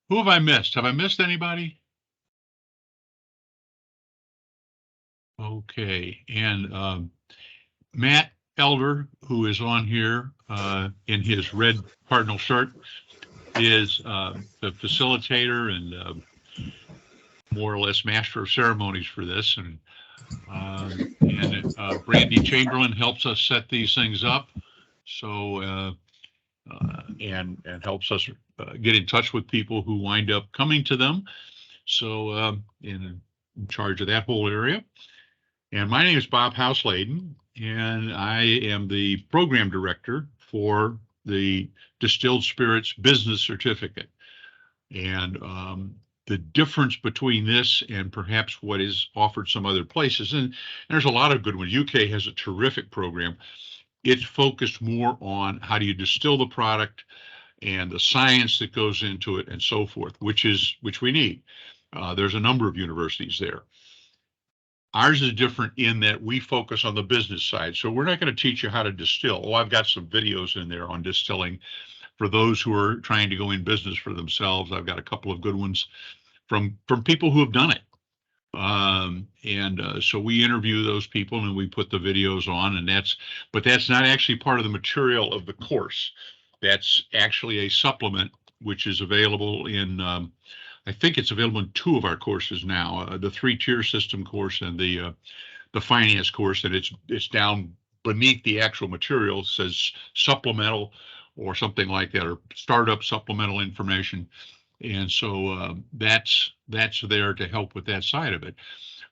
Who have I missed? Have I missed anybody? Okay, and Matt Elder, who is on here in his red cardinal shirt, is the facilitator and more or less master of ceremonies for this. And Brandy Chamberlain helps us set these things up. So and helps us get in touch with people who wind up coming to them. So in charge of that whole area. And my name is Bob Hausladen, and I am the program director for the Distilled Spirits Business Certificate. And the difference between this and perhaps what is offered some other places, and there's a lot of good ones. UK has a terrific program. It's focused more on how do you distill the product and the science that goes into it and so forth, which we need. There's a number of universities there. Ours is different in that we focus on the business side. So we're not going to teach you how to distill. Oh, I've got some videos in there on distilling for those who are trying to go in business for themselves. I've got a couple of good ones from people who have done it. So we interview those people and we put the videos on, and but that's not actually part of the material of the course. That's actually a supplement, which is available in, I think it's available in 2 of our courses now, the 3-tier system course and the finance course, and it's down beneath the actual material. It says supplemental or something like that, or startup supplemental information. And so that's there to help with that side of it.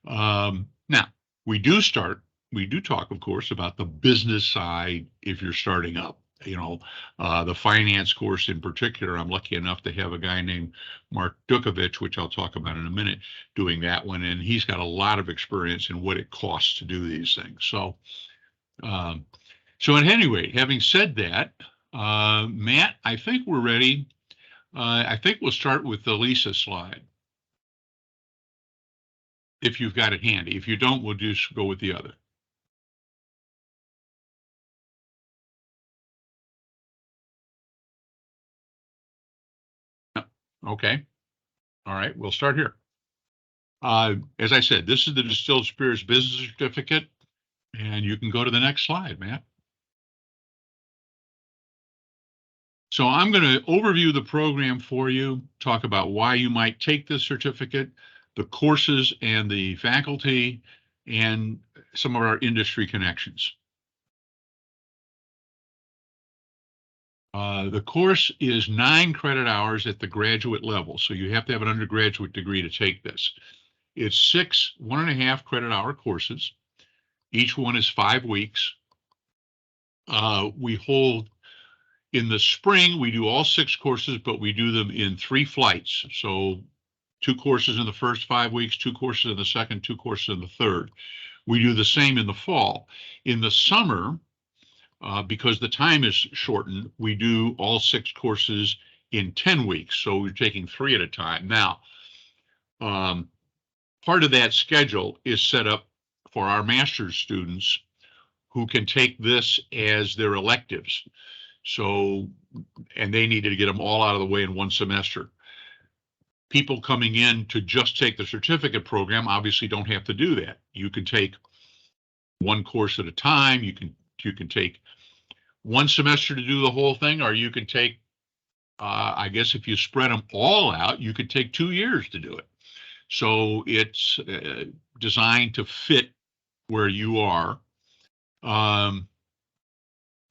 Now, we do talk, of course, about the business side if you're starting up. The finance course in particular, I'm lucky enough to have a guy named Mark Dukovich, which I'll talk about in a minute, doing that one. And he's got a lot of experience in what it costs to do these things. So at any rate, having said that, Matt, I think we're ready. I think we'll start with the Lisa slide. If you've got it handy. If you don't, we'll just go with the other. Okay. All right, we'll start here. As I said, this is the Distilled Spirits Business Certificate, and you can go to the next slide, Matt. So I'm going to overview the program for you, talk about why you might take this certificate, the courses and the faculty, and some of our industry connections. The course is 9 credit hours at the graduate level, so you have to have an undergraduate degree to take this. It's 6 1.5 credit hour courses. Each one is 5 weeks. We hold in the spring, we do all 6 courses, but we do them in 3 flights. So 2 courses in the first 5 weeks, 2 courses in the second, 2 courses in the third. We do the same in the fall. In the summer, because the time is shortened, we do all 6 courses in 10 weeks. So we're taking 3 at a time. Now, part of that schedule is set up for our master's students who can take this as their electives. So, and they needed to get them all out of the way in one semester. People coming in to just take the certificate program obviously don't have to do that. You can take 1 course at a time. You can take 1 semester to do the whole thing, or you can take, I guess if you spread them all out, you could take 2 years to do it. So it's designed to fit where you are.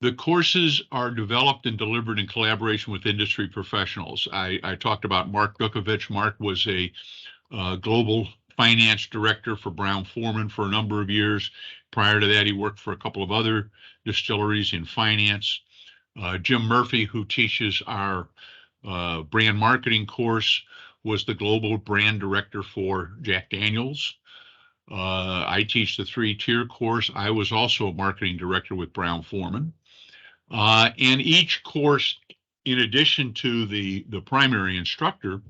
The courses are developed and delivered in collaboration with industry professionals. I talked about Mark Dukovich. Mark was a global finance director for Brown-Forman for a number of years. Prior to that, he worked for a couple of other distilleries in finance. Jim Murphy, who teaches our brand marketing course, was the global brand director for Jack Daniels. I teach the 3-tier course. I was also a marketing director with Brown-Forman. And each course, in addition to the primary instructor,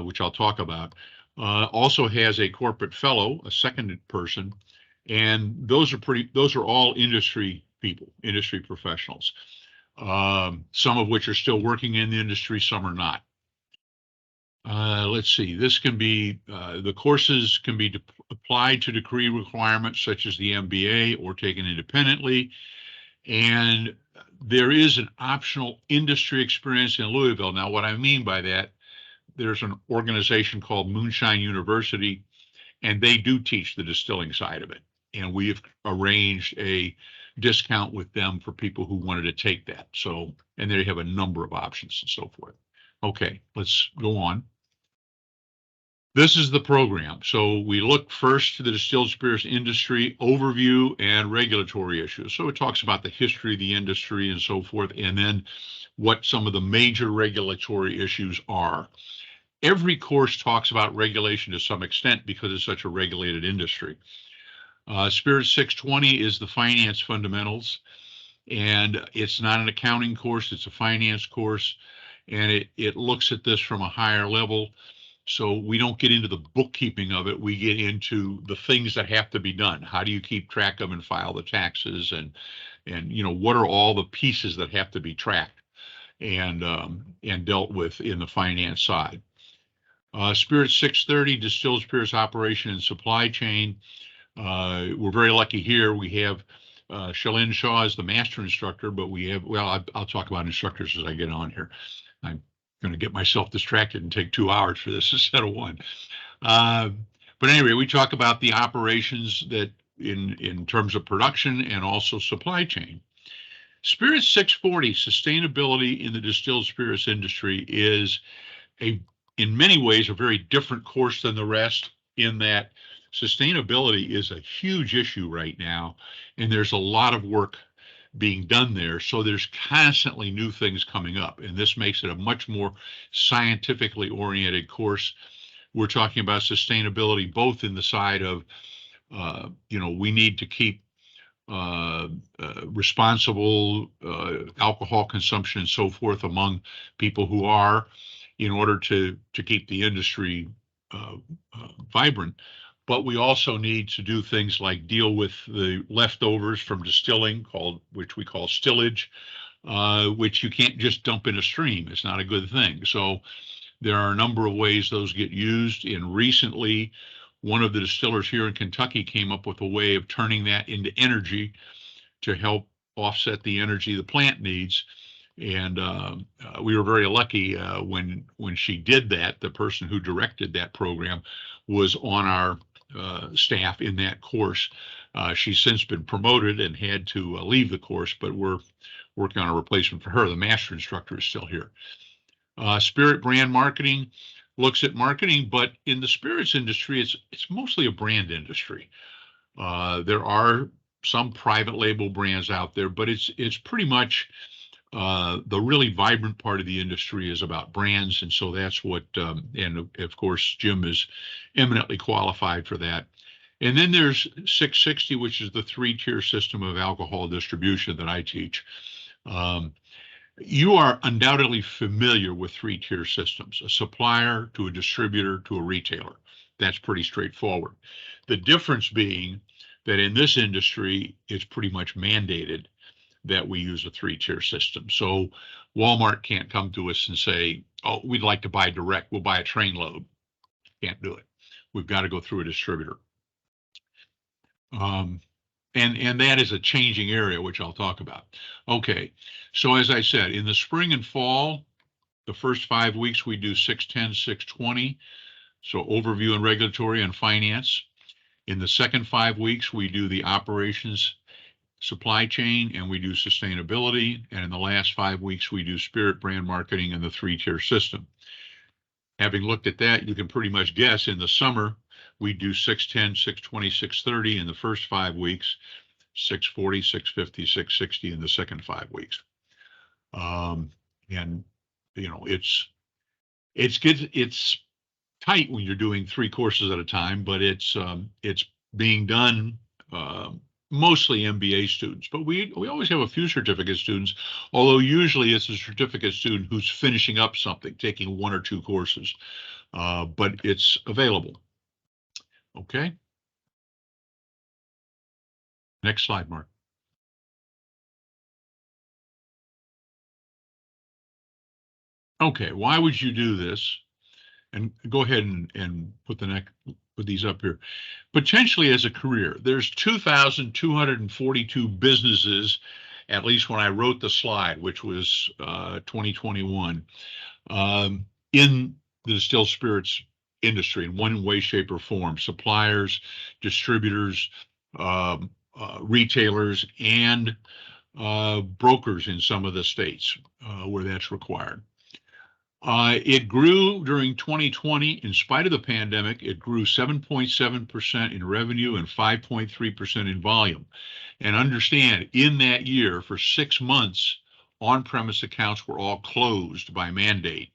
which I'll talk about, also has a corporate fellow, a second person, and those are all industry people, industry professionals, some of which are still working in the industry, some are not. Let's see, this can be, the courses can be applied to degree requirements such as the MBA or taken independently. And there is an optional industry experience in Louisville. Now, what I mean by that, there's an organization called Moonshine University, and they do teach the distilling side of it. And we've arranged a discount with them for people who wanted to take that. So, and they have a number of options and so forth. Okay, let's go on. This is the program. So we look first to the distilled spirits industry overview and regulatory issues. So it talks about the history of the industry and so forth, and then what some of the major regulatory issues are. Every course talks about regulation to some extent because it's such a regulated industry. Spirit 620 is the finance fundamentals, and it's not an accounting course, it's a finance course, and it looks at this from a higher level. So we don't get into the bookkeeping of it. We get into the things that have to be done. How do you keep track of and file the taxes, and what are all the pieces that have to be tracked and dealt with in the finance side. Spirit 630, distilled spirits operation and supply chain. We're very lucky here. We have Shalyn Shaw as the master instructor, but we have, well, I'll talk about instructors as I get on here. I'm going to get myself distracted and take 2 hours for this instead of 1. But anyway, we talk about the operations that in terms of production and also supply chain. Spirit 640, sustainability in the distilled spirits industry, is in many ways a very different course than the rest, in that sustainability is a huge issue right now, and there's a lot of work being done there. So there's constantly new things coming up, and this makes it a much more scientifically oriented course. We're talking about sustainability both in the side of, we need to keep responsible alcohol consumption and so forth among people who are, in order to keep the industry vibrant. But we also need to do things like deal with the leftovers from distilling, which we call stillage, which you can't just dump in a stream. It's not a good thing. So there are a number of ways those get used. And recently, one of the distillers here in Kentucky came up with a way of turning that into energy to help offset the energy the plant needs. And we were very lucky when she did that. The person who directed that program was on our staff in that course. She's since been promoted and had to leave the course, but we're working on a replacement for her. The master instructor is still here. Spirit brand marketing looks at marketing, but in the spirits industry, it's mostly a brand industry. There are some private label brands out there, but it's pretty much the really vibrant part of the industry is about brands, and so that's what, and of course, Jim is eminently qualified for that. And then there's 660, which is the 3-tier system of alcohol distribution that I teach. You are undoubtedly familiar with 3-tier systems: a supplier to a distributor to a retailer. That's pretty straightforward. The difference being that in this industry, it's pretty much mandated that we use a 3-tier system. So Walmart can't come to us and say, oh, we'd like to buy direct. We'll buy a train load. Can't do it. We've got to go through a distributor. And that is a changing area, which I'll talk about. Okay, so as I said, in the spring and fall, the first 5 weeks, we do 610, 620. So overview and regulatory and finance. In the second 5 weeks, we do the operations, supply chain, and we do sustainability. And in the last 5 weeks, we do spirit brand marketing and the 3-tier system. Having looked at that, you can pretty much guess in the summer, we do 610, 620, 630 in the first 5 weeks, 640, 650, 660 in the second 5 weeks. And it's good. It's tight when you're doing 3 courses at a time, but it's being done mostly MBA students, but we always have a few certificate students, although usually it's a certificate student who's finishing up something, taking 1 or 2 courses, but it's available. Okay. Next slide, Mark. Okay, why would you do this? and go ahead and put these up here. Potentially as a career, there's 2,242 businesses, at least when I wrote the slide, which was 2021, in the distilled spirits industry in one way, shape, or form. Suppliers, distributors, retailers, and brokers in some of the states where that's required. It grew during 2020. In spite of the pandemic, it grew 7.7% in revenue and 5.3% in volume. And understand, in that year, for 6 months, on-premise accounts were all closed by mandate.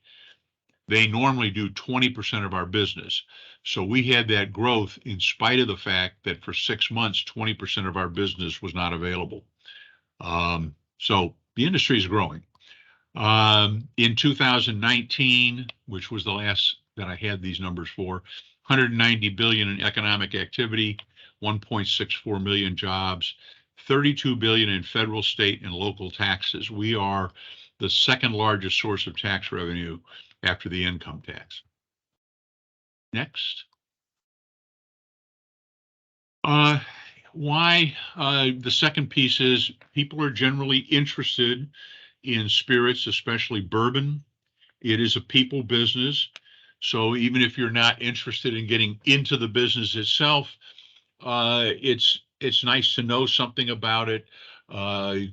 They normally do 20% of our business. So we had that growth in spite of the fact that for 6 months, 20% of our business was not available. So the industry is growing. In 2019, which was the last that I had these numbers for, 190 billion in economic activity, 1.64 million jobs, 32 billion in federal, state, and local taxes. We are the second largest source of tax revenue after the income tax. Next. Why? The second piece is people are generally interested in spirits, especially bourbon. It is a people business. So even if you're not interested in getting into the business itself, it's nice to know something about it,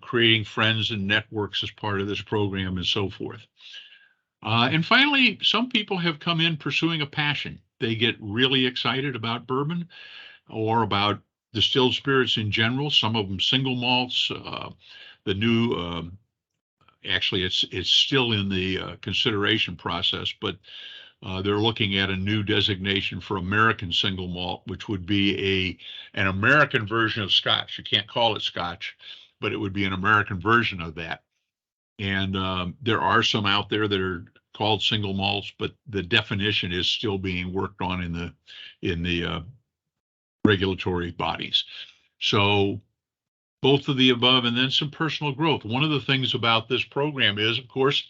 creating friends and networks as part of this program and so forth. And finally, some people have come in pursuing a passion. They get really excited about bourbon or about distilled spirits in general. Some of them single malts. The new, actually, it's still in the consideration process, but they're looking at a new designation for American single malt, which would be an American version of Scotch. You can't call it Scotch, but it would be an American version of that. And there are some out there that are called single malts, but the definition is still being worked on in the regulatory bodies. So both of the above, and then some personal growth. One of the things about this program is, of course,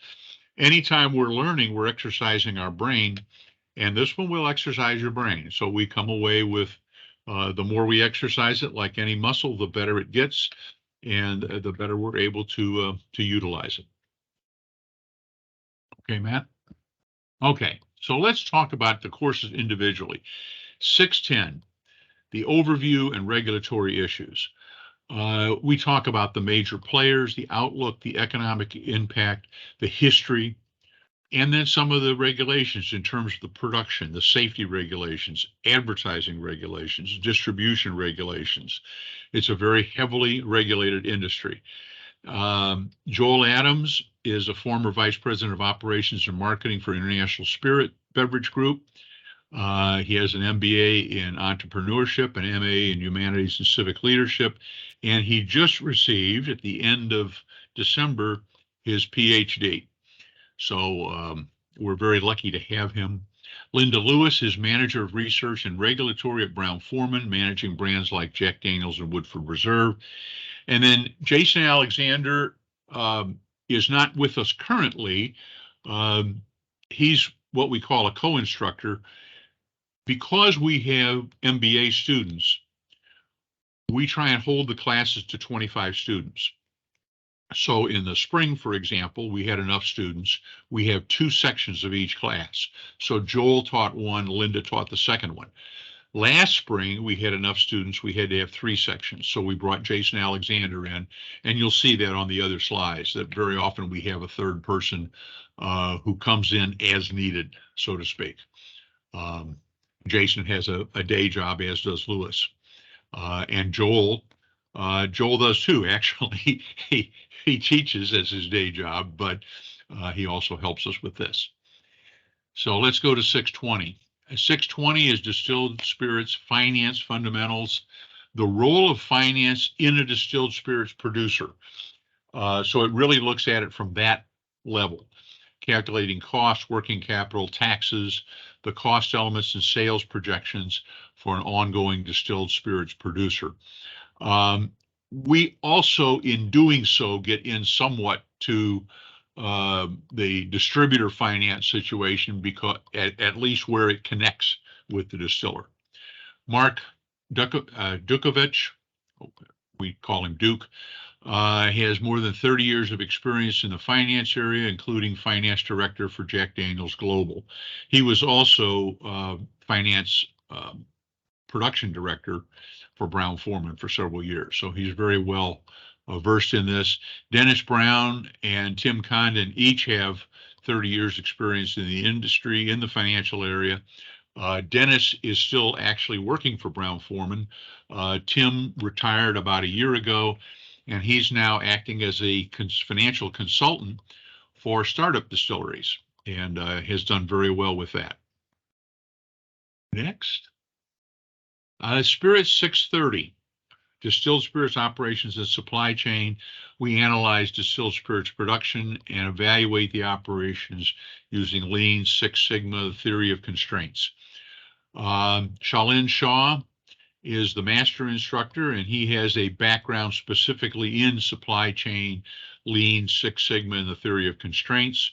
anytime we're learning, we're exercising our brain, and this one will exercise your brain. So we come away with the more we exercise it, like any muscle, the better it gets, and the better we're able to utilize it. Okay, Matt? Okay, so let's talk about the courses individually. 610, the overview and regulatory issues. We talk about the major players, the outlook, the economic impact, the history, and then some of the regulations in terms of the production, the safety regulations, advertising regulations, distribution regulations. It's a very heavily regulated industry. Joel Adams is a former vice president of operations and marketing for International Spirit Beverage Group. He has an MBA in entrepreneurship, an MA in humanities and civic leadership, and he just received at the end of December his PhD. So we're very lucky to have him. Linda Lewis is manager of research and regulatory at Brown-Forman, managing brands like Jack Daniels and Woodford Reserve. And then Jason Alexander is not with us currently. He's what we call a co-instructor. Because we have MBA students, we try and hold the classes to 25 students. So in the spring, for example, we had enough students. We have 2 sections of each class. So Joel taught one, Linda taught the second one. Last spring, we had enough students, we had to have 3 sections. So we brought Jason Alexander in, and you'll see that on the other slides, that very often we have a third person who comes in as needed, so to speak. Jason has a day job, as does Lewis. And Joel does too, actually. He teaches as his day job, but he also helps us with this. So let's go to 620. 620 is distilled spirits finance fundamentals, the role of finance in a distilled spirits producer. So it really looks at it from that level, calculating costs, working capital, taxes, the cost elements and sales projections for an ongoing distilled spirits producer. We also, in doing so, get in somewhat to the distributor finance situation, because at least where it connects with the distiller. Mark Dukovich, we call him Duke, he has more than 30 years of experience in the finance area, including finance director for Jack Daniel's Global. He was also finance production director for Brown-Forman for several years, so he's very well versed in this. Dennis Brown and Tim Condon each have 30 years experience in the industry, in the financial area. Dennis is still actually working for Brown-Forman. Tim retired about a year ago, and he's now acting as a financial consultant for startup distilleries, and has done very well with that. Next. Spirits 630, distilled spirits operations and supply chain. We analyze distilled spirits production and evaluate the operations using Lean Six Sigma, the theory of constraints. Shalin Shah is the master instructor, and he has a background specifically in supply chain, Lean Six Sigma, and the theory of constraints.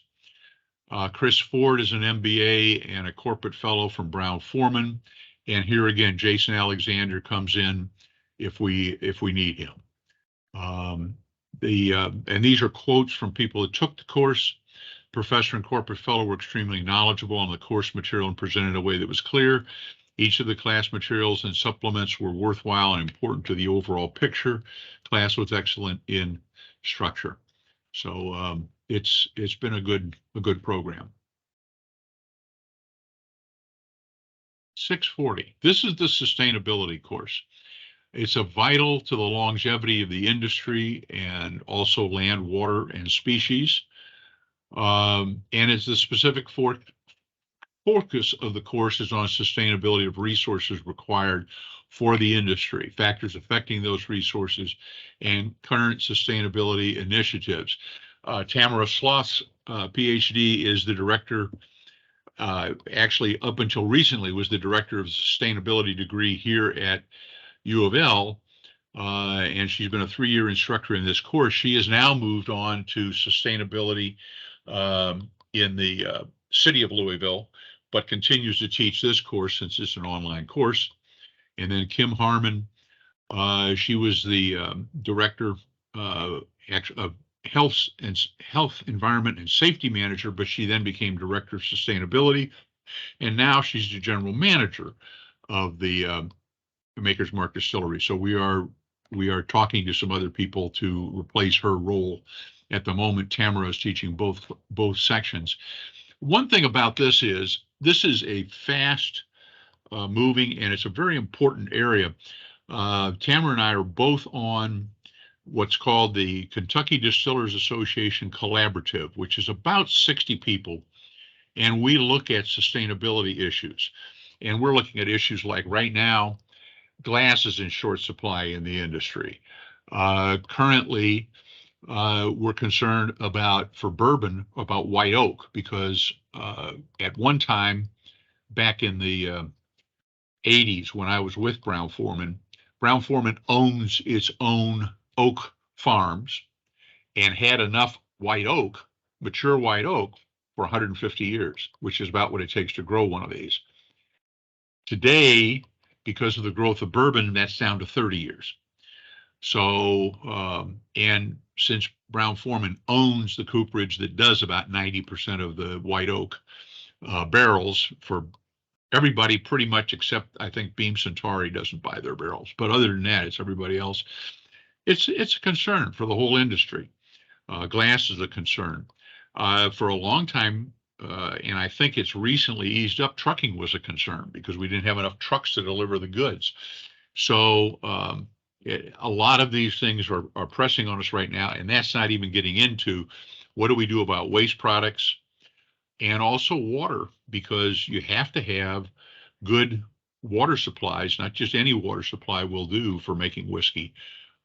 Chris Ford is an MBA and a corporate fellow from Brown-Forman. And here again, Jason Alexander comes in if we need him. And these are quotes from people that took the course. Professor and corporate fellow were extremely knowledgeable on the course material and presented in a way that was clear. Each of the class materials and supplements were worthwhile and important to the overall picture. Class was excellent in structure. So it's been a good program. 640. This is the sustainability course. It's a vital to the longevity of the industry and also land, water, and species. And it's the specific focus of the course is on sustainability of resources required for the industry, factors affecting those resources, and current sustainability initiatives. Tamara Sloth's PhD is the director, actually up until recently was the director of the sustainability degree here at U of L, and she's been a 3-year instructor in this course. She has now moved on to sustainability in the city of Louisville, but continues to teach this course since it's an online course. And then Kim Harmon, she was the director of health, environment, and safety manager, but she then became director of sustainability, and now she's the general manager of the Maker's Mark Distillery. So we are talking to some other people to replace her role. At the moment, Tamara is teaching both sections. One thing about this is a fast moving, and it's a very important area. Tamara and I are both on what's called the Kentucky Distillers Association Collaborative, which is about 60 people, and we look at sustainability issues. And we're looking at issues like right now, glass is in short supply in the industry. Currently, we're concerned for bourbon, about white oak, because at one time back in the 80s when I was with Brown-Forman, Brown-Forman owns its own oak farms and had enough white oak, mature white oak, for 150 years, which is about what it takes to grow one of these. Today, because of the growth of bourbon, that's down to 30 years. So, and since Brown-Forman owns the cooperage that does about 90% of the white oak barrels for everybody, pretty much, except I think Beam Centauri doesn't buy their barrels. But other than that, it's everybody else. It's a concern for the whole industry. Glass is a concern. For a long time, and I think it's recently eased up, trucking was a concern because we didn't have enough trucks to deliver the goods. So a lot of these things are pressing on us right now, and that's not even getting into what do we do about waste products and also water, because you have to have good water supplies. Not just any water supply will do for making whiskey.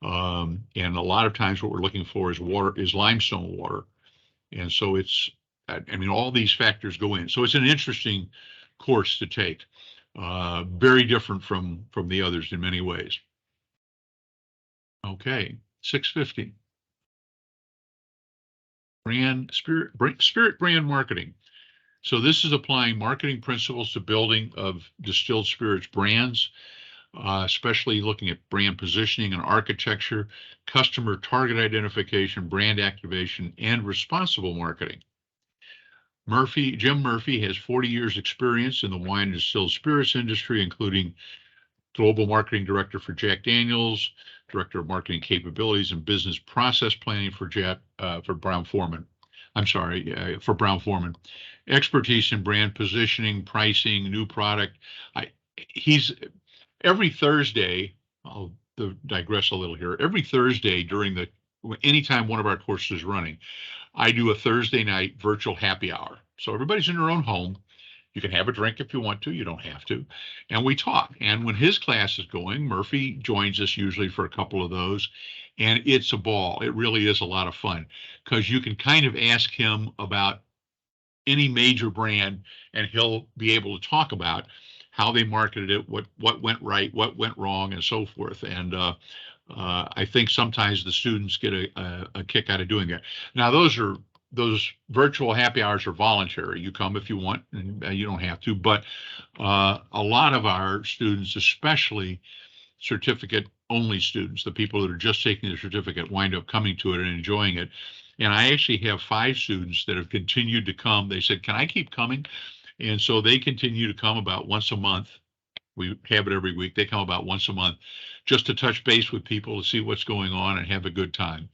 And a lot of times what we're looking for is limestone water. And so all these factors go in. So it's an interesting course to take. Very different from the others in many ways. Okay, 650. spirit brand marketing. So this is applying marketing principles to building of distilled spirits brands, especially looking at brand positioning and architecture, customer target identification, brand activation, and responsible marketing. Jim Murphy has 40 years experience in the wine and distilled spirits industry, including Global Marketing Director for Jack Daniels, Director of Marketing Capabilities and Business Process Planning for Brown-Forman. For Brown-Forman. Expertise in brand positioning, pricing, new product. He's every Thursday, I'll digress a little here. Every Thursday anytime one of our courses is running, I do a Thursday night virtual happy hour. So everybody's in their own home. You can have a drink if you want to, you don't have to. And we talk. And when his class is going, Murphy joins us usually for a couple of those. And it's a ball. It really is a lot of fun because you can kind of ask him about any major brand and he'll be able to talk about how they marketed it, what went right, what went wrong, and so forth. And I think sometimes the students get a kick out of doing that. Now, those virtual happy hours are voluntary. You come if you want, and you don't have to. But a lot of our students, especially certificate-only students, the people that are just taking the certificate, wind up coming to it and enjoying it. And I actually have 5 students that have continued to come. They said, "Can I keep coming?" And so they continue to come about once a month. We have it every week. They come about once a month just to touch base with people to see what's going on and have a good time.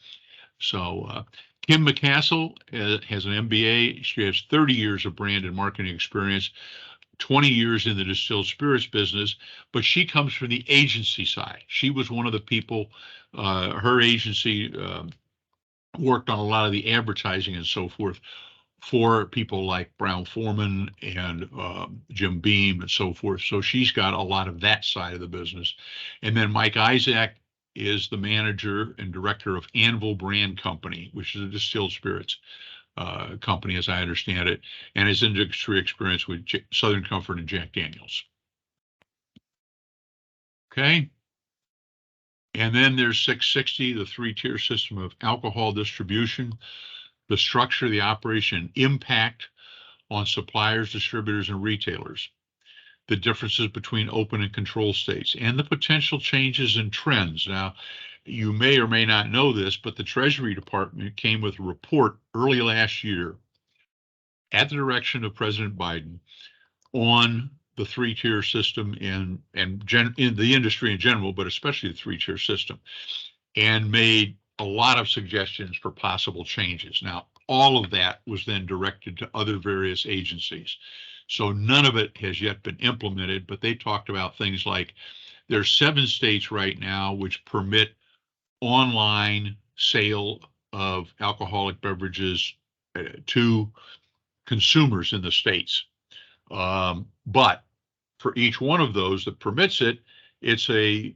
So Kim McCassell has an MBA. She has 30 years of brand and marketing experience, 20 years in the distilled spirits business, but she comes from the agency side. She was one of the people, her agency worked on a lot of the advertising and so forth for people like Brown-Forman and Jim Beam and so forth. So she's got a lot of that side of the business. And then Mike Isaac is the manager and director of Anvil Brand Company, which is a distilled spirits company, as I understand it, and his industry experience with Southern Comfort and Jack Daniels. Okay. And then there's 660, the 3-tier system of alcohol distribution, the structure, the operation, impact on suppliers, distributors, and retailers, the differences between open and control states, and the potential changes and trends. Now, you may or may not know this, but the Treasury Department came with a report early last year at the direction of President Biden on the 3-tier system in the industry in general, but especially the 3-tier system, and made a lot of suggestions for possible changes. Now, all of that was then directed to other various agencies. So none of it has yet been implemented, but they talked about things like there's 7 states right now which permit online sale of alcoholic beverages to consumers in the states. But for each one of those that permits it, it's a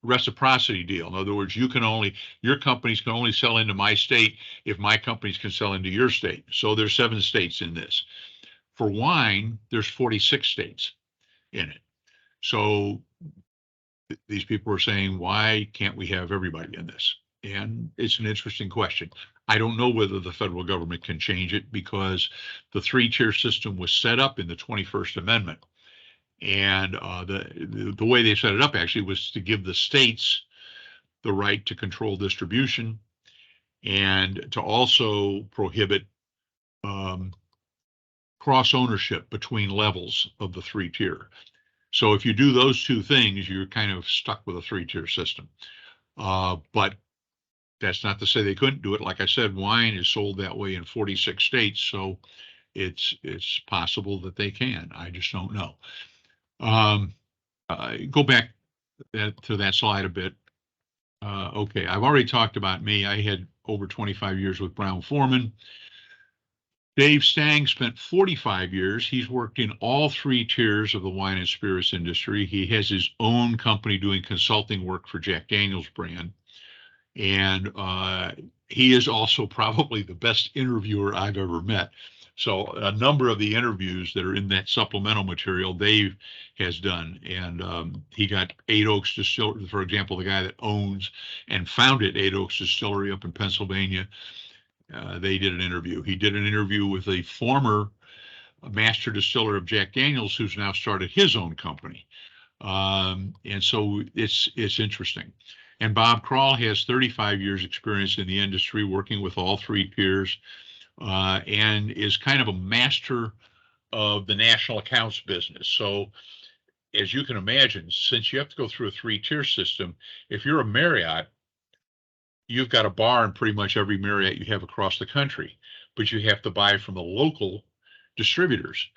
reciprocity deal. In other words, your companies can only sell into my state if my companies can sell into your state. So there's 7 states in this. For wine, there's 46 states in it. So these people are saying, why can't we have everybody in this? And it's an interesting question. I don't know whether the federal government can change it because the 3-tier system was set up in the 21st Amendment. And the way they set it up actually was to give the states the right to control distribution and to also prohibit cross ownership between levels of the 3-tier. So if you do those 2 things, you're kind of stuck with a 3-tier system. But that's not to say they couldn't do it. Like I said, wine is sold that way in 46 states, so it's possible that they can. I just don't know. Go back to that slide a bit. Okay, I've already talked about me. I had over 25 years with Brown-Forman. Dave Stang spent 45 years. He's worked in all 3 tiers of the wine and spirits industry. He has his own company doing consulting work for Jack Daniels brand. And he is also probably the best interviewer I've ever met. So a number of the interviews that are in that supplemental material Dave has done. And he got 8 Oaks Distillery, for example, the guy that owns and founded 8 Oaks Distillery up in Pennsylvania. they did an interview. He did an interview with a former master distiller of Jack Daniels, who's now started his own company. And so it's interesting. And Bob Krall has 35 years experience in the industry, working with all three tiers, and is kind of a master of the national accounts business. So as you can imagine, since you have to go through a three-tier system, if you're a Marriott, you've got a bar in pretty much every Marriott you have across the country, but you have to buy from the local distributors.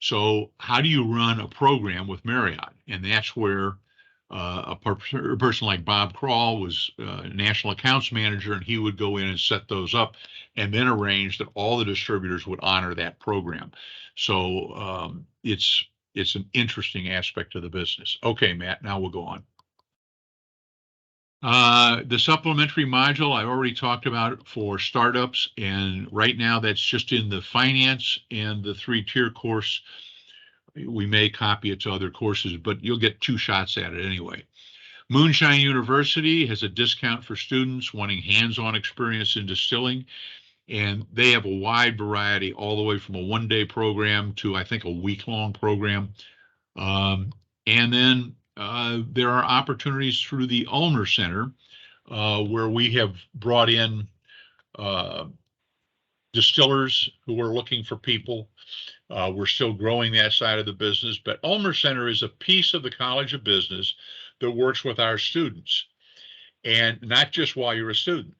So how do you run a program with Marriott? And that's where a person like Bob Krall was national accounts manager, and he would go in and set those up and then arrange that all the distributors would honor that program. So it's an interesting aspect of the business. Okay, Matt, now we'll go on. The supplementary module I already talked about for startups, and right now that's just in the finance and the three-tier course. We may copy it to other courses, but you'll get two shots at it anyway. Moonshine University has a discount for students wanting hands-on experience in distilling, and they have a wide variety, all the way from a one-day program to, I think, a week-long program. And then there are opportunities through the Ulmer Center, where we have brought in distillers who are looking for people. We're still growing that side of the business, but Ulmer Center is a piece of the College of Business that works with our students, and not just while you're a student.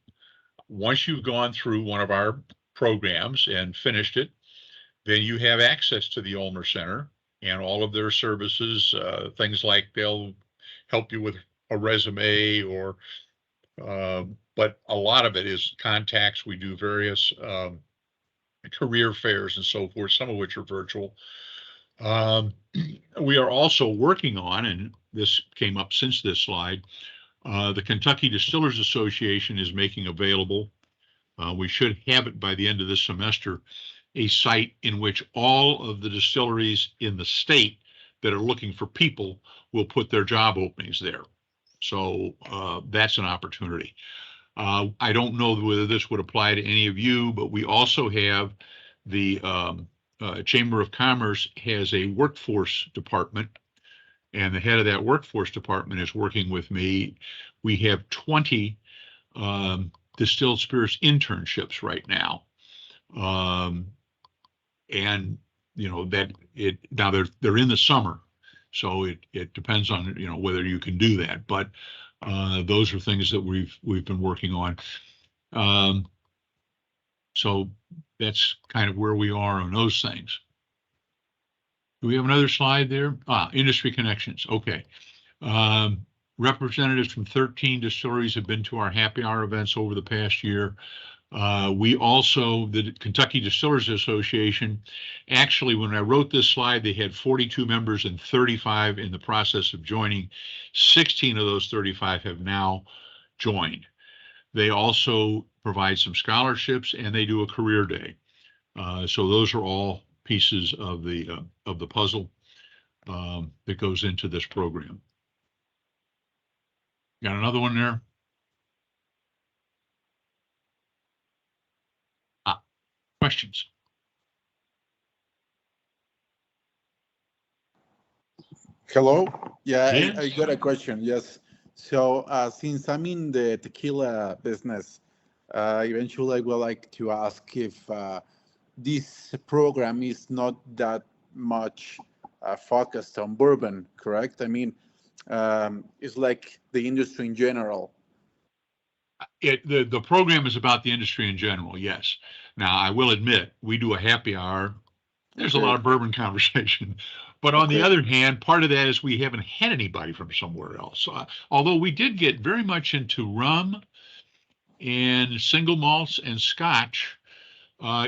Once you've gone through one of our programs and finished it, then you have access to the Ulmer Center and all of their services, things like they'll help you with a resume, or but a lot of it is contacts. We do various career fairs and so forth, some of which are virtual. We are also working on, and this came up since this slide, the Kentucky Distillers Association is making available, we should have it by the end of this semester, a site in which all of the distilleries in the state that are looking for people will put their job openings there. So that's an opportunity. I don't know whether this would apply to any of you, but we also have the Chamber of Commerce has a workforce department, and the head of that workforce department is working with me. We have 20 distilled spirits internships right now. And you know that it now they're in the summer, so it depends on whether you can do that, but those are things that we've been working on. So that's kind of where we are on those things. Do we have another slide there? Industry connections. Okay. Representatives from 13 distilleries have been to our happy hour events over the past year. We also, the Kentucky Distillers Association, actually, when I wrote this slide, they had 42 members and 35 in the process of joining. 16 of those 35 have now joined. They also provide some scholarships, and they do a career day. So those are all pieces of the puzzle that goes into this program. Got another one there? Questions? Hello. Yeah, I got a question. Yes. So since I'm in the tequila business, eventually I would like to ask if this program is not that much focused on bourbon, correct? I mean, it's like the industry in general. The program is about the industry in general, yes. Now, I will admit, we do a happy hour. There's a lot of bourbon conversation. But on the other hand, part of that is we haven't had anybody from somewhere else. Although we did get very much into rum and single malts and scotch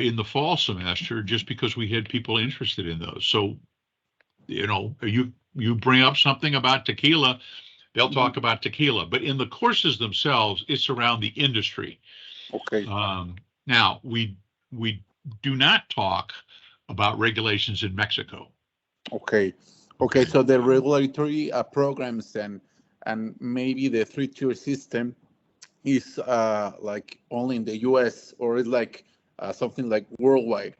in the fall semester, just because we had people interested in those. So, you bring up something about tequila, they'll talk about tequila. But in the courses themselves, it's around the industry. Okay. Now, we do not talk about regulations in Mexico. Okay. So the regulatory programs and maybe the three-tier system is like only in the U.S. or is like something like worldwide?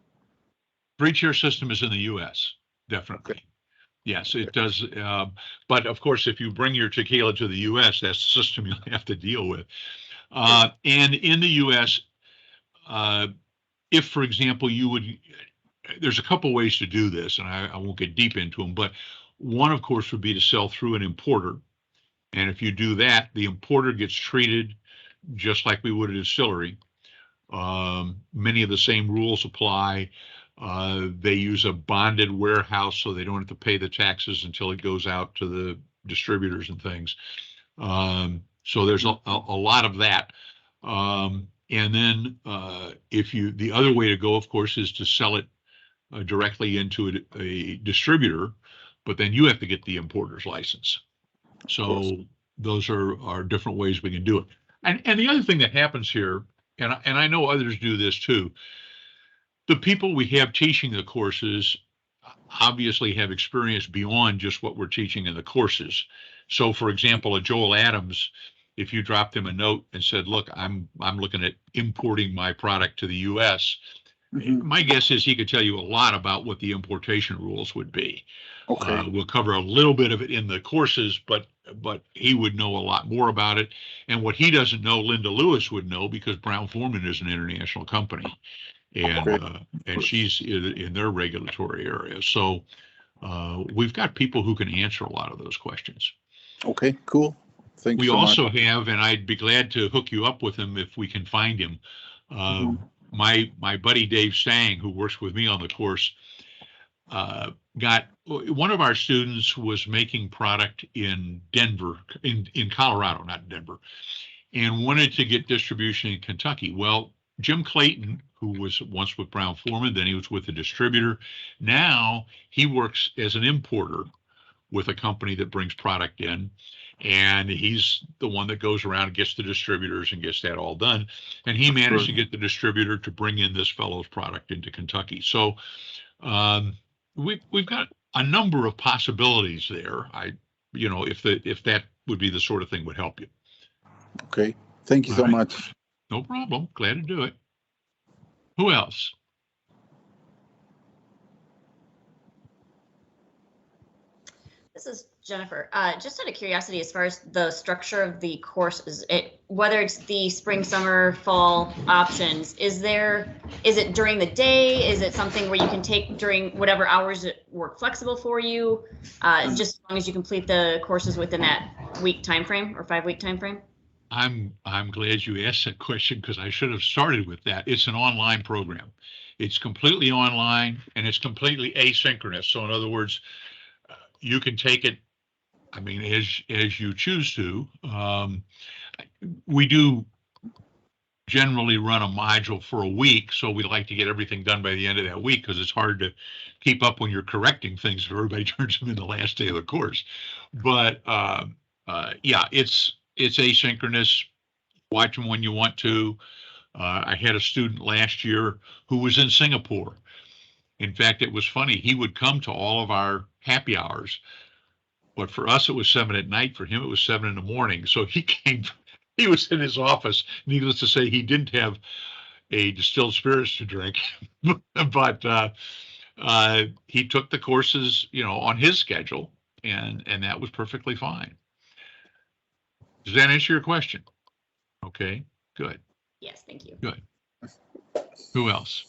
Three-tier system is in the U.S. Okay. Definitely. Yes, it does. But of course, if you bring your tequila to the U.S., that's the system you'll have to deal with. And in the U.S., if, for example, there's a couple ways to do this, and I won't get deep into them, but one, of course, would be to sell through an importer. And if you do that, the importer gets treated just like we would a distillery. Many of the same rules apply. They use a bonded warehouse, so they don't have to pay the taxes until it goes out to the distributors and things. So there's a lot of that. And then the other way to go, of course, is to sell it directly into a distributor, but then you have to get the importer's license. So those are different ways we can do it. And the other thing that happens here, and I know others do this too, the people we have teaching the courses obviously have experience beyond just what we're teaching in the courses. So, for example, a Joel Adams, if you dropped him a note and said, "Look, I'm looking at importing my product to the U.S." My guess is he could tell you a lot about what the importation rules would be. Okay. We'll cover a little bit of it in the courses, but he would know a lot more about it. And what he doesn't know, Linda Lewis would know, because Brown-Forman is an international company, and she's in their regulatory area. So we've got people who can answer a lot of those questions. Okay, cool. Thank you We so also much. have, and I'd be glad to hook you up with him if we can find him. My buddy Dave Stang, who works with me on the course, got one of our students was making product in Denver, in Colorado, not Denver, and wanted to get distribution in Kentucky. Well, Jim Clayton, who was once with Brown-Forman, then he was with a distributor. Now he works as an importer with a company that brings product in. And he's the one that goes around and gets the distributors and gets that all done. And he managed to get the distributor to bring in this fellow's product into Kentucky. So we've got a number of possibilities there. If that would be the sort of thing would help you. Okay. Thank you so much. No problem. Glad to do it. Who else? This is Jennifer. Just out of curiosity, as far as the structure of the courses, whether it's the spring, summer, fall options, is it during the day? Is it something where you can take during whatever hours that work flexible for you? Just as long as you complete the courses within that week time frame or 5-week time frame? I'm glad you asked that question, because I should have started with that. It's an online program. It's completely online and it's completely asynchronous. So in other words, you can take it, I mean, as you choose to. We do generally run a module for a week, so we like to get everything done by the end of that week, because it's hard to keep up when you're correcting things if everybody turns them in the last day of the course. But yeah, it's asynchronous. Watch them when you want to. I had a student last year who was in Singapore. In fact, it was funny. He would come to all of our happy hours, but for us, it was 7 at night. For him, it was 7 in the morning. So he came, he was in his office. Needless to say, he didn't have a distilled spirits to drink, but he took the courses, on his schedule, and that was perfectly fine. Does that answer your question? Okay, good. Yes, thank you. Good. Who else?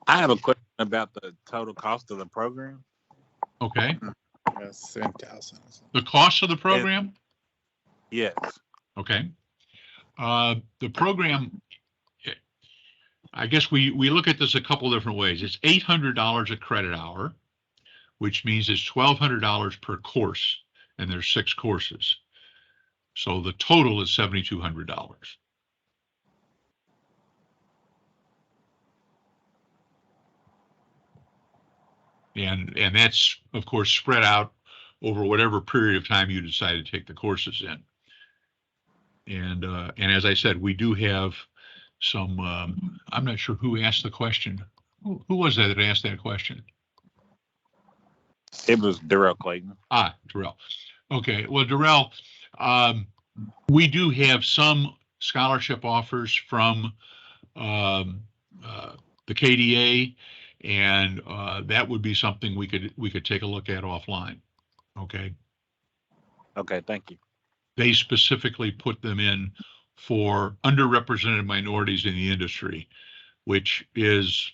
I have a question about the total cost of the program. Okay. Yes, 7,000. The cost of the program? Yes. Okay. The program, I guess we look at this a couple different ways. It's $800 a credit hour, which means it's $1,200 per course, and there's 6 courses. So the total is $7,200. And that's, of course, spread out over whatever period of time you decide to take the courses in. And as I said, we do have some, I'm not sure who asked the question. Who was that asked that question? It was Darrell Clayton. Darrell. Okay, well, Darrell, we do have some scholarship offers from um, the KDA, and that would be something we could take a look at offline. Okay, Okay, thank you. they specifically put them in for underrepresented minorities in the industry, which is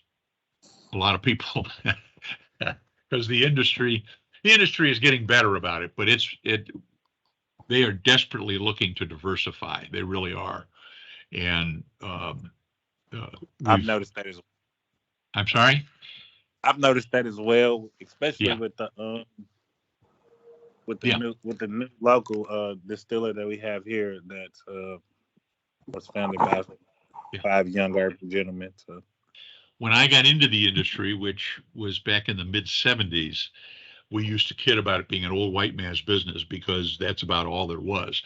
a lot of people, because the industry is getting better about it, but they are desperately looking to diversify. They really are, and uh, I've we've. noticed that as I'm sorry. I've noticed that as well, especially Yeah, yeah. with the new local distiller that we have here that was founded by Yeah. 5 young urban gentlemen. So When I got into the industry, which was back in the mid 70s, we used to kid about it being an old white man's business because that's about all there was.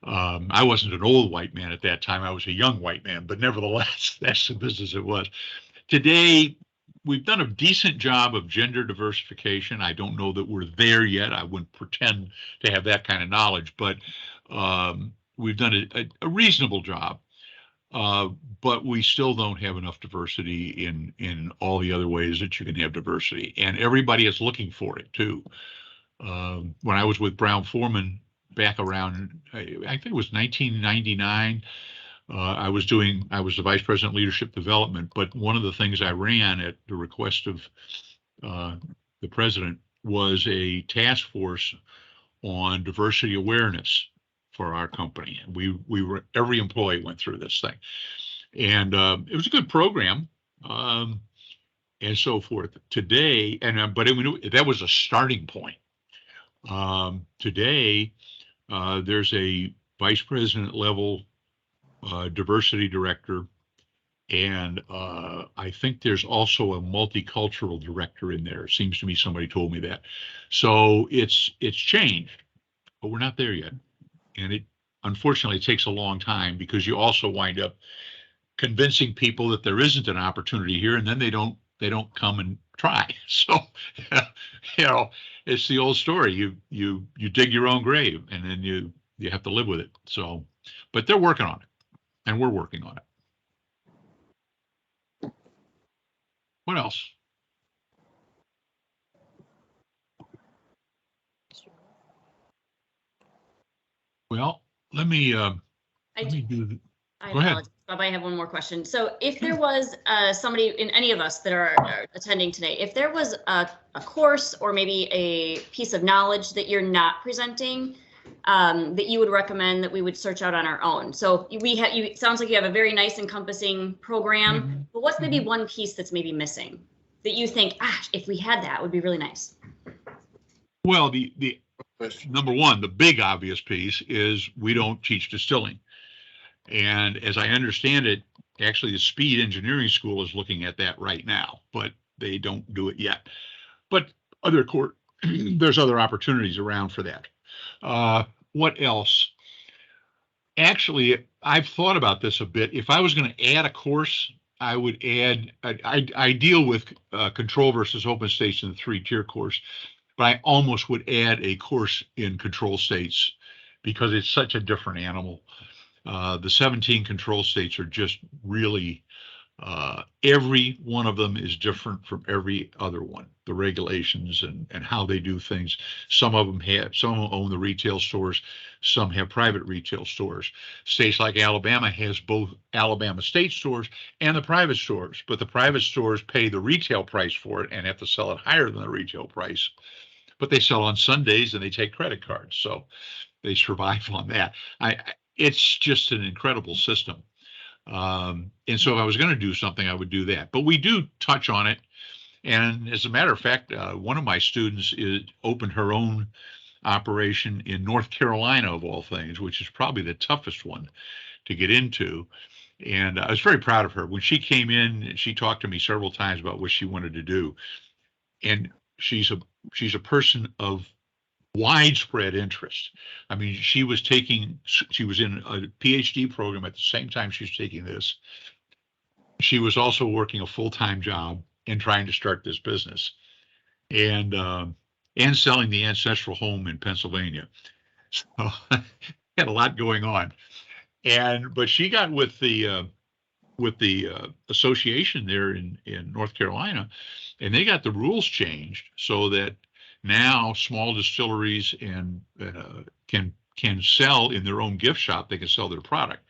I wasn't an old white man at that time. I was a young white man, but nevertheless, that's the business it was. Today, we've done a decent job of gender diversification. I don't know that we're there yet. I wouldn't pretend to have that kind of knowledge, but we've done a reasonable job. But we still don't have enough diversity in all the other ways that you can have diversity, and everybody is looking for it too. When I was with Brown Foreman back around, I think it was 1999. I was the vice president of leadership development, but one of the things I ran at the request of the president was a task force on diversity awareness for our company. Every employee went through this thing, and it was a good program, and so forth. Today, but that was a starting point. Today, there's a vice president level diversity director, and I think there's also a multicultural director in there. Seems to me somebody told me that. So it's changed, but we're not there yet. And it unfortunately takes a long time because you also wind up convincing people that there isn't an opportunity here, and then they don't come and try. So it's the old story. You dig your own grave, and then you have to live with it. So, but they're working on it, and we're working on it. What else? Well, let me do. Go ahead. Bob, I have one more question. So if there was somebody in any of us that are attending today, if there was a course or maybe a piece of knowledge that you're not presenting, that you would recommend that we would search out on our own. So it sounds like you have a very nice encompassing program, but what's maybe one piece that's maybe missing that you think, if we had that, would be really nice? Well, the number one, the big obvious piece is we don't teach distilling. And as I understand it, actually the Speed Engineering School is looking at that right now, but they don't do it yet. But there's other opportunities around for that. What else? Actually, I've thought about this a bit. If I was going to add a course, I would add, I deal with control versus open states in the 3-tier course, but I almost would add a course in control states because it's such a different animal. The 17 control states are just really, every one of them is different from every other one. The regulations and how they do things. Some own the retail stores, some have private retail stores. States like Alabama has both Alabama state stores and the private stores, but the private stores pay the retail price for it and have to sell it higher than the retail price. But they sell on Sundays and they take credit cards, so they survive on that. It's just an incredible system. And so if I was going to do something, I would do that. But we do touch on it. And as a matter of fact, one of my students opened her own operation in North Carolina, of all things, which is probably the toughest one to get into. And I was very proud of her. When she came in, she talked to me several times about what she wanted to do. And she's a person of widespread interest. I mean, she was in a PhD program at the same time she was taking this. She was also working a full-time job and trying to start this business. And and selling the ancestral home in Pennsylvania. So had a lot going on. But she got with the association there in North Carolina, and they got the rules changed so that now small distilleries and can sell in their own gift shop. They can sell their product,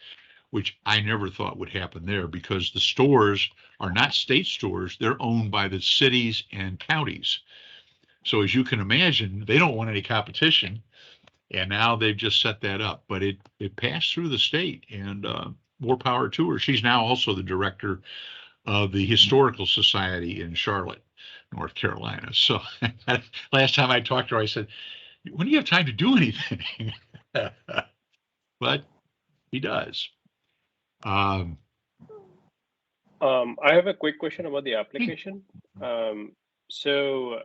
which I never thought would happen there because the stores are not state stores. They're owned by the cities and counties. So as you can imagine, they don't want any competition. And now they've just set that up. But it passed through the state, and more power to her. She's now also the director of the Historical Society in Charlotte, North Carolina. So last time I talked to her, I said, when do you have time to do anything? But he does. I have a quick question about the application. So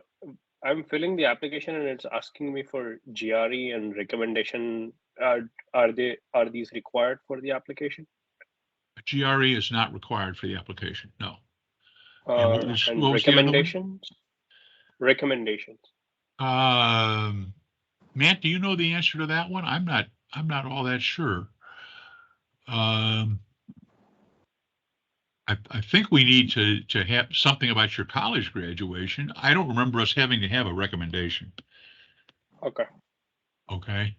I'm filling the application and it's asking me for GRE and recommendation. Are these required for the application? GRE is not required for the application. No. And recommendations? Recommendations. Matt, do you know the answer to that one? I'm not all that sure. I think we need to have something about your college graduation. I don't remember us having to have a recommendation. Okay. Okay.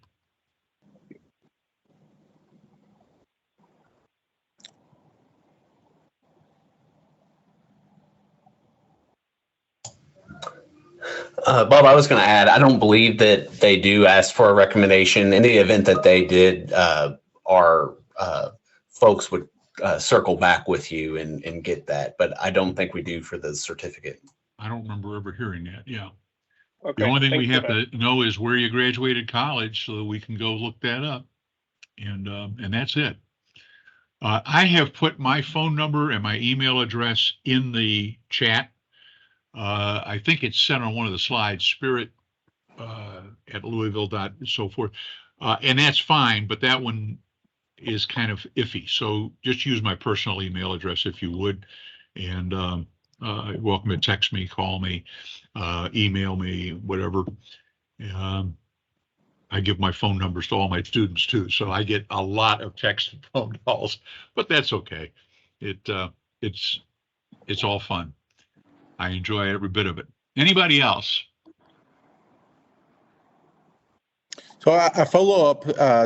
Bob, I was going to add, I don't believe that they do ask for a recommendation. In the event that they did, our folks would circle back with you and get that. But I don't think we do for the certificate. I don't remember ever hearing that. Yeah. Okay. The only thing we have to know is where you graduated college so that we can go look that up. And that's it. I have put my phone number and my email address in the chat. I think it's sent on one of the slides, spirit at Louisville so forth. And that's fine, but that one is kind of iffy. So just use my personal email address if you would. And you're welcome to text me, call me, email me, whatever. I give my phone numbers to all my students too. So I get a lot of text and phone calls, but that's okay. It's all fun. I enjoy every bit of it. Anybody else? So a follow-up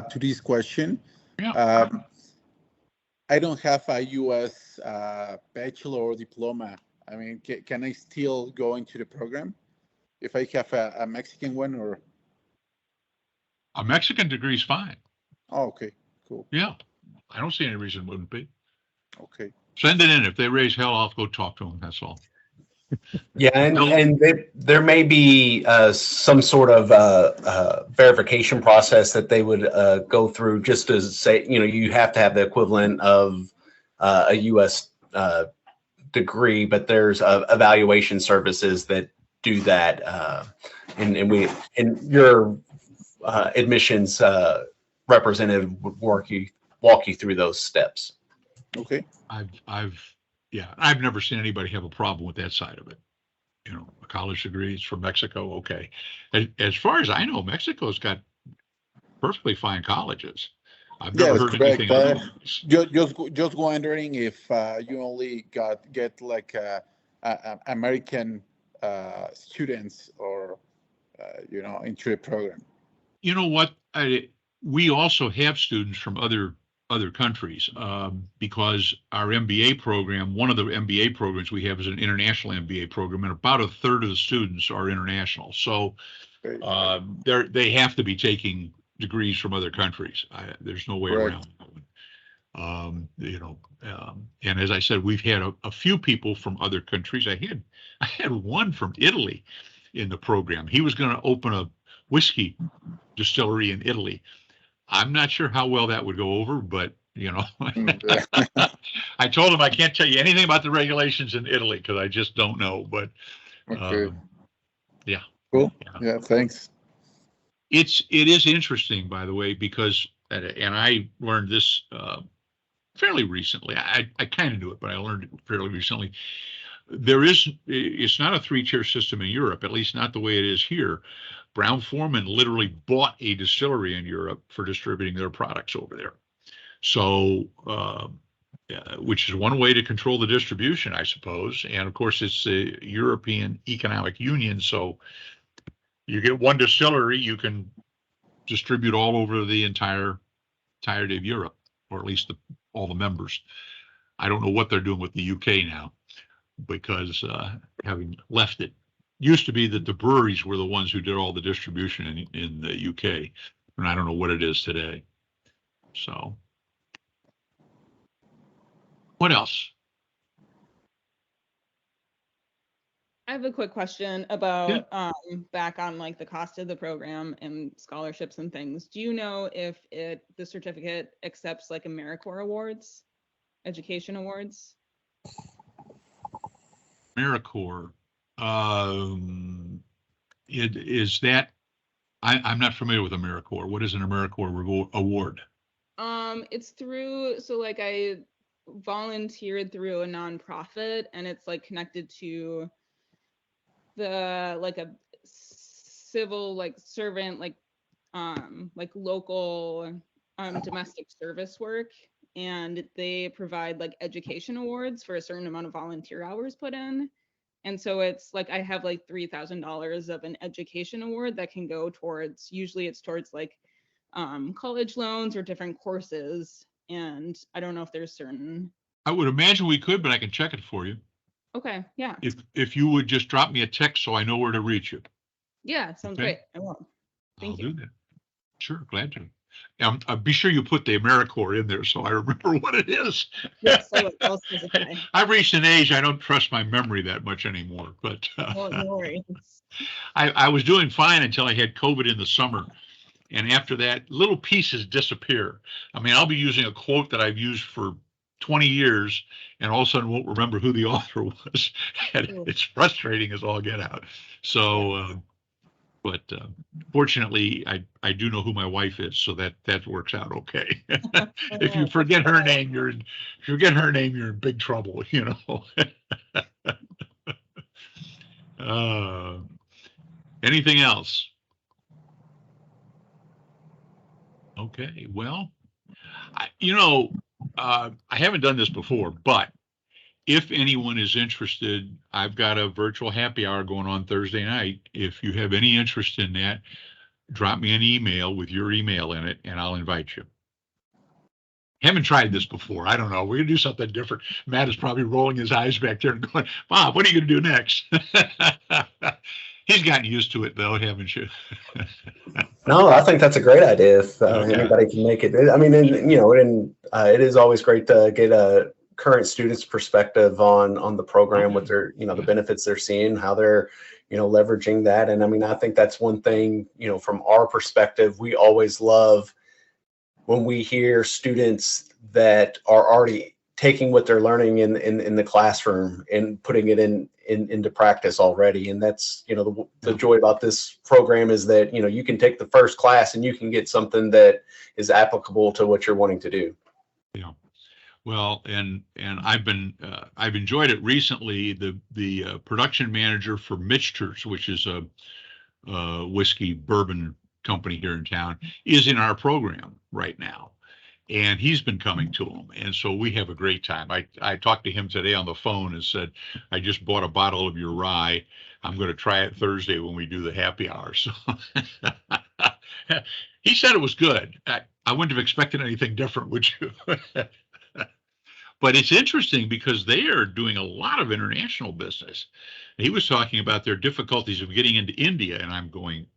to this question. Yeah. I don't have a U.S. bachelor or diploma. I mean, can I still go into the program if I have a Mexican one or? A Mexican degree is fine. Oh, okay, cool. Yeah. I don't see any reason it wouldn't be. Okay. Send it in. If they raise hell, I'll go talk to them. That's all. Yeah, and there may be some sort of verification process that they would go through just to say, you have to have the equivalent of a U.S. Degree, but there's evaluation services that do that, and your admissions representative would walk you through those steps. Okay. I've never seen anybody have a problem with that side of it. A college degree is from Mexico. Okay. As far as I know, Mexico's got perfectly fine colleges. I've never heard anything otherwise. Just wondering if you only get like American students or into the program. You know what? We also have students from other countries because our MBA program, one of the MBA programs we have is an international MBA program, and about a third of the students are international. So they have to be taking degrees from other countries. There's no way around that one. And as I said, we've had a few people from other countries. I had one from Italy in the program. He was going to open a whiskey distillery in Italy. I'm not sure how well that would go over, but I told him I can't tell you anything about the regulations in Italy because I just don't know. But yeah, cool. Yeah, thanks. It is interesting, by the way, because and I learned this fairly recently. I kind of knew it, but I learned it fairly recently. it's not a three-tier system in Europe, at least not the way it is here. Brown-Forman literally bought a distillery in Europe for distributing their products over there. So, which is one way to control the distribution, I suppose. And of course, it's the European Economic Union. So you get one distillery, you can distribute all over the entirety of Europe, or at least all the members. I don't know what they're doing with the UK now, because having left it, used to be that the breweries were the ones who did all the distribution in the UK, and I don't know what it is today. So, what else? I have a quick question about back on like the cost of the program and scholarships and things. Do you know if the certificate accepts like AmeriCorps awards, education awards? AmeriCorps. Is that, I'm not familiar with AmeriCorps. What is an AmeriCorps award? It's through, so like I volunteered through a nonprofit, and it's like connected to the like a civil like servant like local domestic service work, and they provide like education awards for a certain amount of volunteer hours put in. And so it's like I have like $3,000 of an education award that can go towards, usually it's towards like college loans or different courses. And I don't know if there's certain. I would imagine we could, but I can check it for you. Okay, yeah. If you would just drop me a text so I know where to reach you. Yeah, sounds great. I will. Thank you. I'll do that. Sure, glad to. Be sure you put the AmeriCorps in there so I remember what it is. Yes, I'll specify. I've reached an age I don't trust my memory that much anymore. But no worries. I was doing fine until I had COVID in the summer. And after that, little pieces disappear. I mean, I'll be using a quote that I've used for 20 years and all of a sudden won't remember who the author was. And it's frustrating as all get out. So, but fortunately, I do know who my wife is, so that works out okay. If you forget her name, you're in big trouble, you know. Anything else? Okay, well, I haven't done this before, but if anyone is interested, I've got a virtual happy hour going on Thursday night. If you have any interest in that, drop me an email with your email in it, and I'll invite you. Haven't tried this before. I don't know. We're going to do something different. Matt is probably rolling his eyes back there and going, Bob, what are you going to do next? He's gotten used to it, though, haven't you? No, I think that's a great idea. If anybody can make it. I mean, it is always great to get a current students' perspective on the program, what they're, the benefits they're seeing, how they're, leveraging that. And I mean, I think that's one thing, from our perspective, we always love when we hear students that are already taking what they're learning in the classroom and putting it into practice already. And that's, the joy about this program is that, you can take the first class and you can get something that is applicable to what you're wanting to do. Yeah. Well, and I've enjoyed it recently. The production manager for Michter's, which is a whiskey bourbon company here in town, is in our program right now, and he's been coming to them, and so we have a great time. I talked to him today on the phone and said, I just bought a bottle of your rye. I'm going to try it Thursday when we do the happy hour. So he said it was good. I wouldn't have expected anything different, would you? But it's interesting because they are doing a lot of international business. He was talking about their difficulties of getting into India, and I'm going,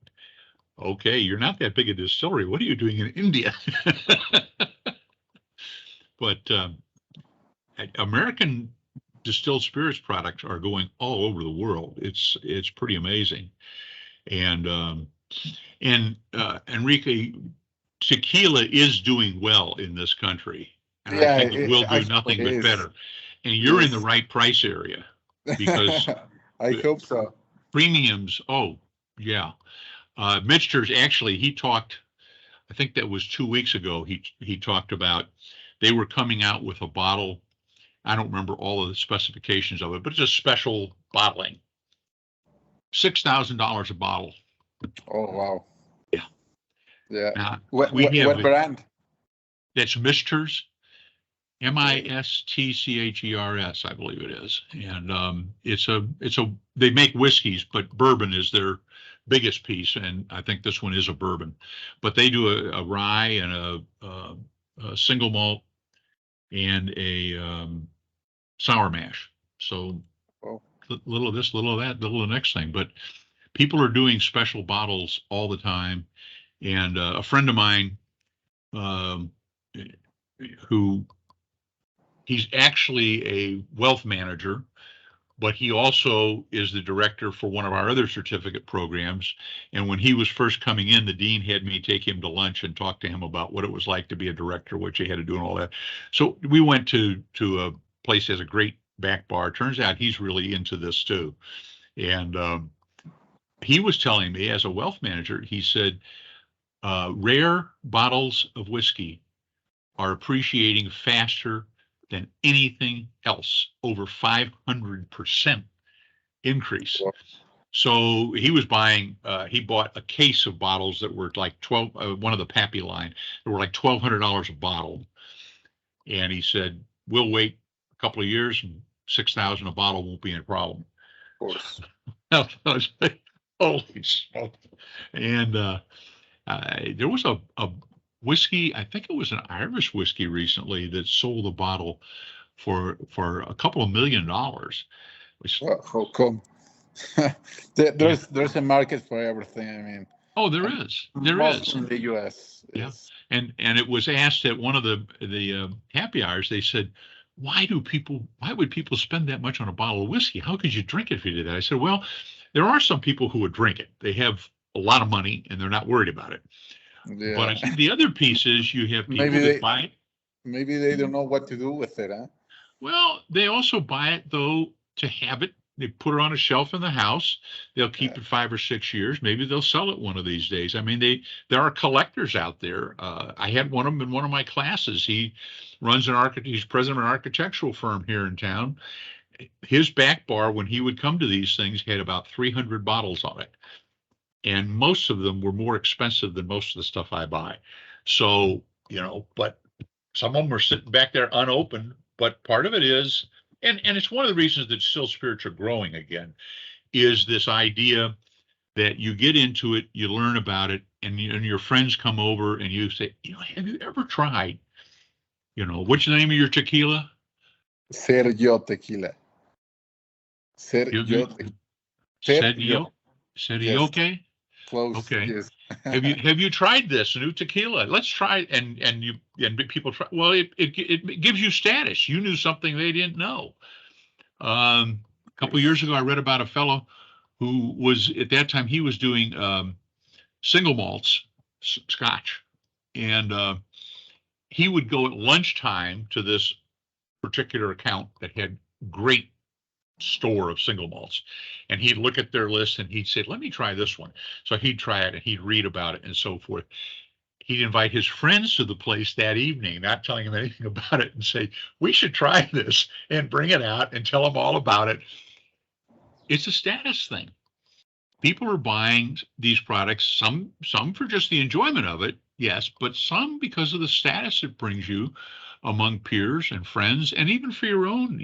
okay, you're not that big a distillery. What are you doing in India? But American distilled spirits products are going all over the world. It's pretty amazing. And Enrique, tequila is doing well in this country. And I think it will do nothing but better. And you're in the right price area because I hope so. Premiums. Oh, yeah. Michter's actually, he talked, I think that was 2 weeks ago. He talked about they were coming out with a bottle I don't remember all of the specifications of it, but it's a special bottling. $6,000 a bottle. Oh, wow. Yeah. Yeah. Now, What have brand? That's Misters, Mistchers, I believe it is. And they make whiskeys, but bourbon is their biggest piece. And I think this one is a bourbon, but they do a rye and a single malt and a sour mash. So little of this, little of that, little of the next thing. But people are doing special bottles all the time. And a friend of mine, who he's actually a wealth manager, but he also is the director for one of our other certificate programs. And when he was first coming in, the dean had me take him to lunch and talk to him about what it was like to be a director, what you had to do and all that. So we went to a place that has a great back bar. Turns out he's really into this too. And he was telling me, as a wealth manager, he said, rare bottles of whiskey are appreciating faster than anything else, over 500% increase. Wow. So he was buying, he bought a case of bottles that were like one of the Pappy line, that were like $1,200 a bottle. And he said, we'll wait a couple of years and $6,000 a bottle won't be a problem. Of course. I was like, holy smoke. And there was a whiskey, I think it was an Irish whiskey recently that sold a bottle for a couple of $1 million. Which, how come? There's a market for everything. I mean, there is in the U.S. Yeah, and it was asked at one of the happy hours. They said, why would people spend that much on a bottle of whiskey? How could you drink it if you did that? I said, well, there are some people who would drink it. They have a lot of money and they're not worried about it. Yeah. But I think the other piece is you have people that buy it. Maybe they don't know what to do with it, huh? Well, they also buy it, though, to have it. They put it on a shelf in the house. They'll keep it 5 or 6 years. Maybe they'll sell it one of these days. I mean, there are collectors out there. I had one of them in one of my classes. He runs he's president of an architectural firm here in town. His back bar, when he would come to these things, had about 300 bottles on it. And most of them were more expensive than most of the stuff I buy. So, but some of them are sitting back there unopened. But part of it is, and it's one of the reasons that distilled spirits are growing again, is this idea that you get into it, you learn about it, and your friends come over and you say, have you ever tried, what's the name of your tequila? Sergio Tequila. Sergio? Sergio? Yes. Close. Okay. Yes. have you tried this new tequila? Let's try it. And people try. Well, it gives you status. You knew something they didn't know. A couple of years ago, I read about a fellow who was, at that time, he was doing single malts, Scotch, and he would go at lunchtime to this particular account that had great store of single malts, and he'd look at their list and he'd say, let me try this one. So he'd try it and he'd read about it and so forth. He'd invite his friends to the place that evening, not telling them anything about it, and say, we should try this, and bring it out and tell them all about it. It's a status thing. People are buying these products, some for just the enjoyment of it, yes, but some because of the status it brings you among peers and friends, and even for your own,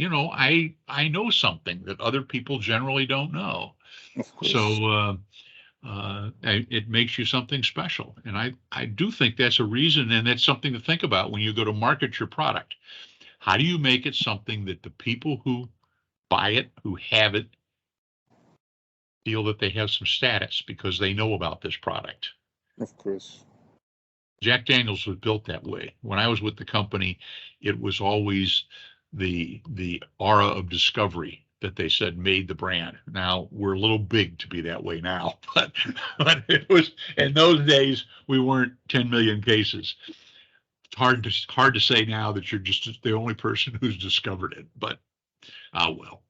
I know something that other people generally don't know. So it makes you something special. And I do think that's a reason, and that's something to think about when you go to market your product. How do you make it something that the people who buy it, who have it, feel that they have some status because they know about this product? Of course. Jack Daniels was built that way. When I was with the company, it was always the aura of discovery that they said made the brand. Now we're a little big to be that way now, but it was, in those days we weren't 10 million cases. It's hard to say now that you're just the only person who's discovered it, but well.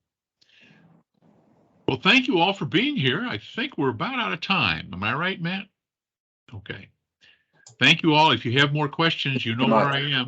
Well, thank you all for being here. I think we're about out of time. Am I right, Matt? Okay. Thank you all. If you have more questions, you know where I am.